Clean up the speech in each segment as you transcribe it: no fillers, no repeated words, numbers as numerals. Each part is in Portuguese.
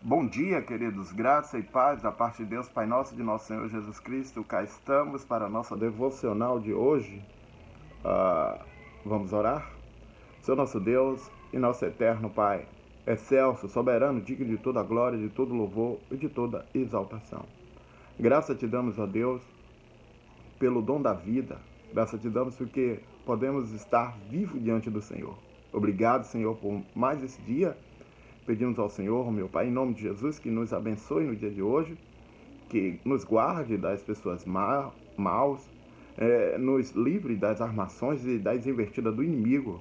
Bom dia, queridos. Graça e paz da parte de Deus, Pai nosso, de nosso Senhor Jesus Cristo. Cá estamos para a nossa devocional de hoje. Vamos orar? Senhor nosso Deus e nosso eterno Pai, excelso, soberano, digno de toda a glória, de todo louvor e de toda exaltação. Graça te damos, ó Deus, pelo dom da vida. Graça te damos porque podemos estar vivos diante do Senhor. Obrigado, Senhor, por mais esse dia. Pedimos ao Senhor, meu Pai, em nome de Jesus, que nos abençoe no dia de hoje, que nos guarde das pessoas maus, nos livre das armações e das invertidas do inimigo.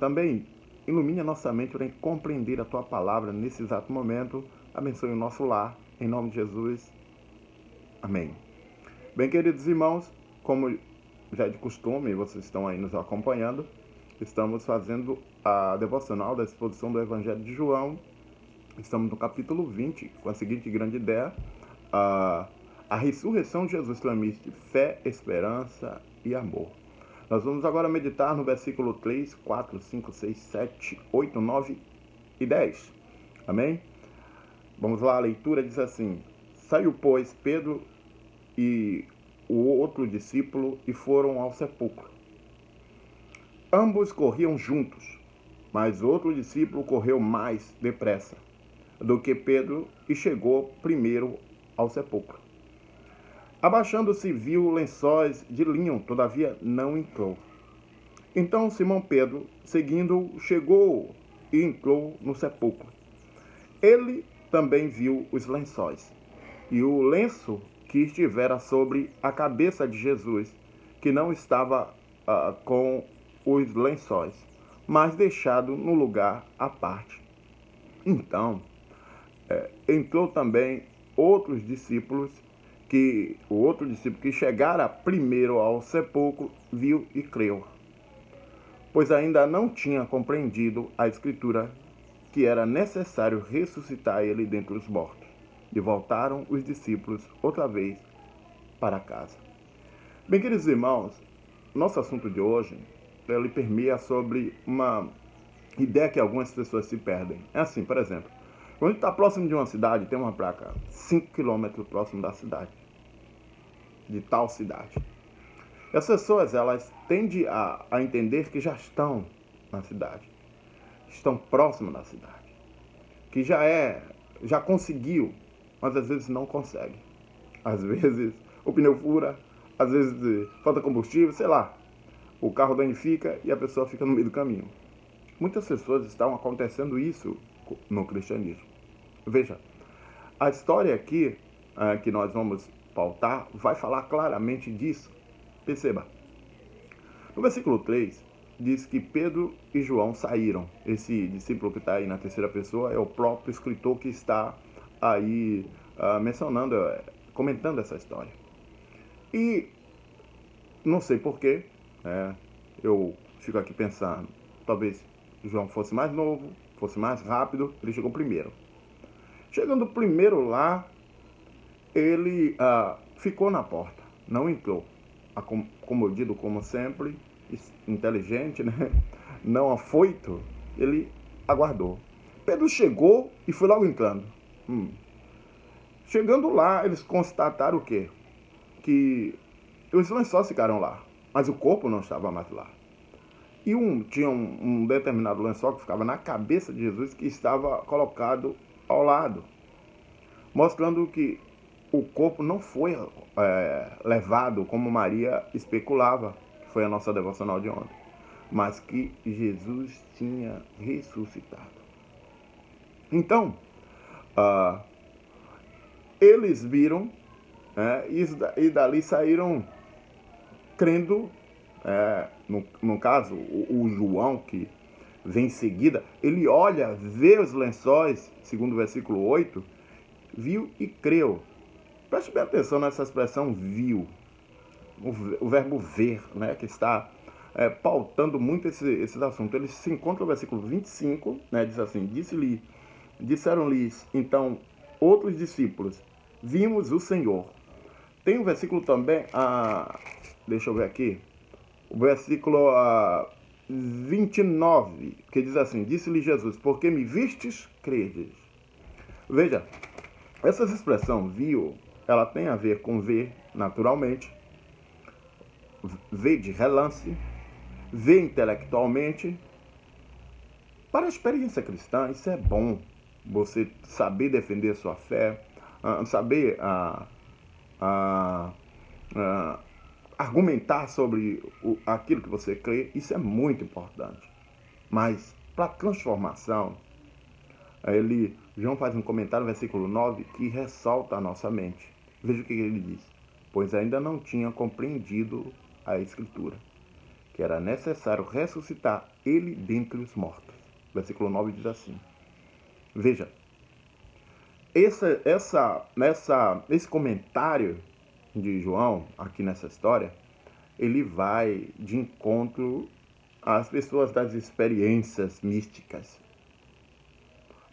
Também ilumine a nossa mente para compreender a Tua palavra nesse exato momento. Abençoe o nosso lar, em nome de Jesus. Amém. Bem, queridos irmãos, como já é de costume, vocês estão aí nos acompanhando, estamos fazendo a devocional da exposição do Evangelho de João. Estamos no capítulo 20, com a seguinte grande ideia: a ressurreição de Jesus transmite fé, esperança e amor. Nós vamos agora meditar no versículo 3, 4, 5, 6, 7, 8, 9 e 10. Amém? Vamos lá, a leitura diz assim: Saiu, pois, Pedro e o outro discípulo e foram ao sepulcro. Ambos corriam juntos, mas outro discípulo correu mais depressa do que Pedro e chegou primeiro ao sepulcro. Abaixando-se, viu lençóis de linho, todavia não entrou. Então Simão Pedro, seguindo-o, chegou e entrou no sepulcro. Ele também viu os lençóis e o lenço que estivera sobre a cabeça de Jesus, que não estava com os lençóis, mas deixado no lugar à parte. Então, entrou também outros discípulos, o outro discípulo que chegara primeiro ao sepulcro viu e creu, pois ainda não tinha compreendido a Escritura que era necessário ressuscitar ele dentre os mortos. E voltaram os discípulos outra vez para casa. Bem, queridos irmãos, nosso assunto de hoje, ele permeia sobre uma ideia que algumas pessoas se perdem. É assim, por exemplo, quando a gente está próximo de uma cidade, tem uma placa 5 km próximo da cidade, de tal cidade. E as pessoas, elas tendem a entender que já estão na cidade, estão próximo da cidade, que já conseguiu, mas às vezes não consegue. Às vezes o pneu fura, às vezes falta combustível, sei lá. O carro danifica e a pessoa fica no meio do caminho. Muitas pessoas estão acontecendo isso no cristianismo. Veja, a história aqui que nós vamos pautar vai falar claramente disso. Perceba. No versículo 3, diz que Pedro e João saíram. Esse discípulo que está aí na terceira pessoa é o próprio escritor que está aí mencionando, comentando essa história. E não sei porquê, eu fico aqui pensando, talvez João fosse mais novo, fosse mais rápido, ele chegou primeiro. Chegando primeiro lá, ele ficou na porta, não entrou. Acomodido como sempre, inteligente, né? Não afoito, ele aguardou. Pedro chegou e foi logo entrando. Chegando lá, eles constataram o quê? Que os lençóis ficaram lá, mas o corpo não estava mais lá. E tinha um determinado lençol que ficava na cabeça de Jesus, que estava colocado ao lado, mostrando que o corpo não foi levado como Maria especulava, que foi a nossa devocional de ontem, mas que Jesus tinha ressuscitado. Então, eles viram e dali saíram crendo. No caso, o João, que vem em seguida, ele olha, vê os lençóis, segundo o versículo 8, viu e creu. Preste bem atenção nessa expressão viu, o verbo ver, né, que está pautando muito esse assunto. Ele se encontra no versículo 25, né, diz assim: disseram-lhes então outros discípulos, vimos o Senhor. Tem um versículo também, deixa eu ver aqui, o versículo 29, que diz assim: disse-lhe Jesus, porque me vistes, credes. Veja, essa expressão viu, ela tem a ver com ver naturalmente, ver de relance, ver intelectualmente. Para a experiência cristã, isso é bom. Você saber defender sua fé, saber argumentar sobre aquilo que você crê, isso é muito importante. Mas para a transformação, João faz um comentário no versículo 9 que ressalta a nossa mente. Veja o que ele diz. Pois ainda não tinha compreendido a Escritura, que era necessário ressuscitar ele dentre os mortos. Versículo 9 diz assim. Veja, esse comentário de João, aqui nessa história, ele vai de encontro às pessoas das experiências místicas.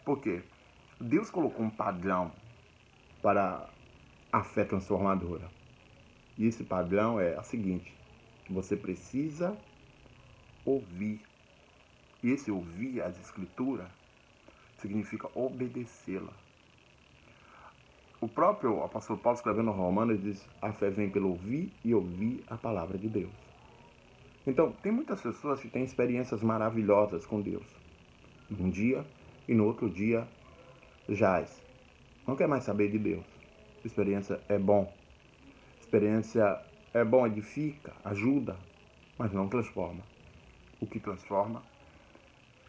Por quê? Deus colocou um padrão para a fé transformadora. E esse padrão é o seguinte: você precisa ouvir. E esse ouvir as Escrituras significa obedecê-la. O próprio apóstolo Paulo, escrevendo no Romanos, diz: a fé vem pelo ouvir e ouvir a palavra de Deus. Então, tem muitas pessoas que têm experiências maravilhosas com Deus. Um dia e no outro dia jaz. Não quer mais saber de Deus. Experiência é bom. Experiência é bom, edifica, ajuda, mas não transforma. O que transforma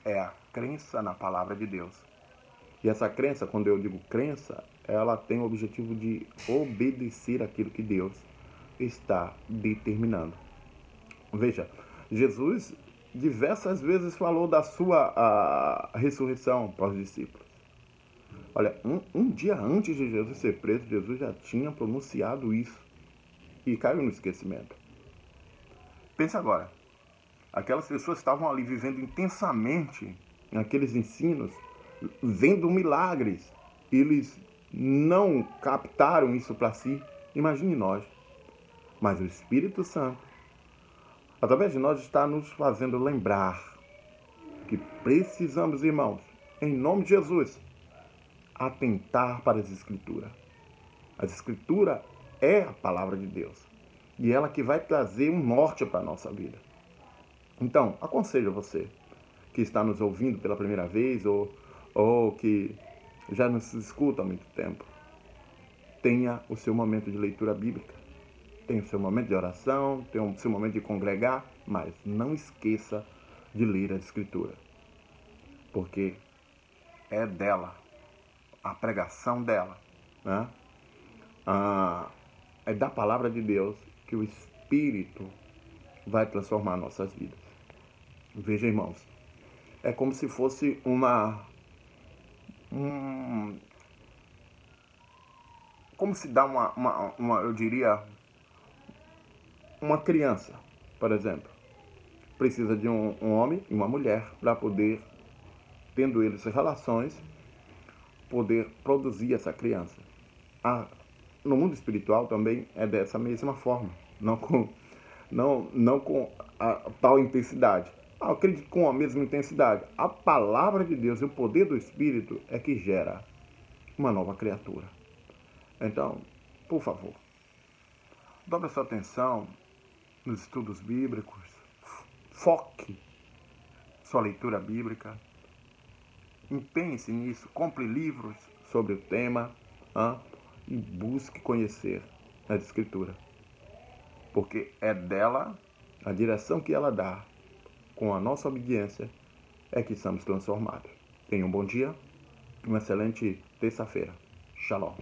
é a crença na palavra de Deus. E essa crença, quando eu digo crença, ela tem o objetivo de obedecer aquilo que Deus está determinando. Veja, Jesus diversas vezes falou da sua ressurreição para os discípulos. Olha, um dia antes de Jesus ser preso, Jesus já tinha pronunciado isso e caiu no esquecimento. Pensa agora, aquelas pessoas estavam ali vivendo intensamente aqueles ensinos, vendo milagres, eles não captaram isso para si. Imagine nós. Mas o Espírito Santo, através de nós, está nos fazendo lembrar que precisamos, irmãos, em nome de Jesus, atentar para as Escrituras. A Escritura é a palavra de Deus e ela que vai trazer um norte para a nossa vida. Então, aconselho você que está nos ouvindo pela primeira vez ou que já nos escuta há muito tempo, tenha o seu momento de leitura bíblica, tenha o seu momento de oração, tenha o seu momento de congregar, mas não esqueça de ler a Escritura, porque é dela, a pregação dela, né? É da palavra de Deus que o Espírito vai transformar nossas vidas. Veja, irmãos, é como se fosse como se dá eu diria, uma criança, por exemplo, precisa de um homem e uma mulher para poder, tendo eles relações, poder produzir essa criança. No mundo espiritual também é dessa mesma forma, não com a tal intensidade. Eu acredito com a mesma intensidade. A palavra de Deus e o poder do Espírito é que gera uma nova criatura. Então, por favor, dobre a sua atenção nos estudos bíblicos, foque sua leitura bíblica, empenhe-se nisso, compre livros sobre o tema e busque conhecer a Escritura, porque é dela, a direção que ela dá, com a nossa obediência, é que somos transformados. Tenha um bom dia, uma excelente terça-feira. Shalom.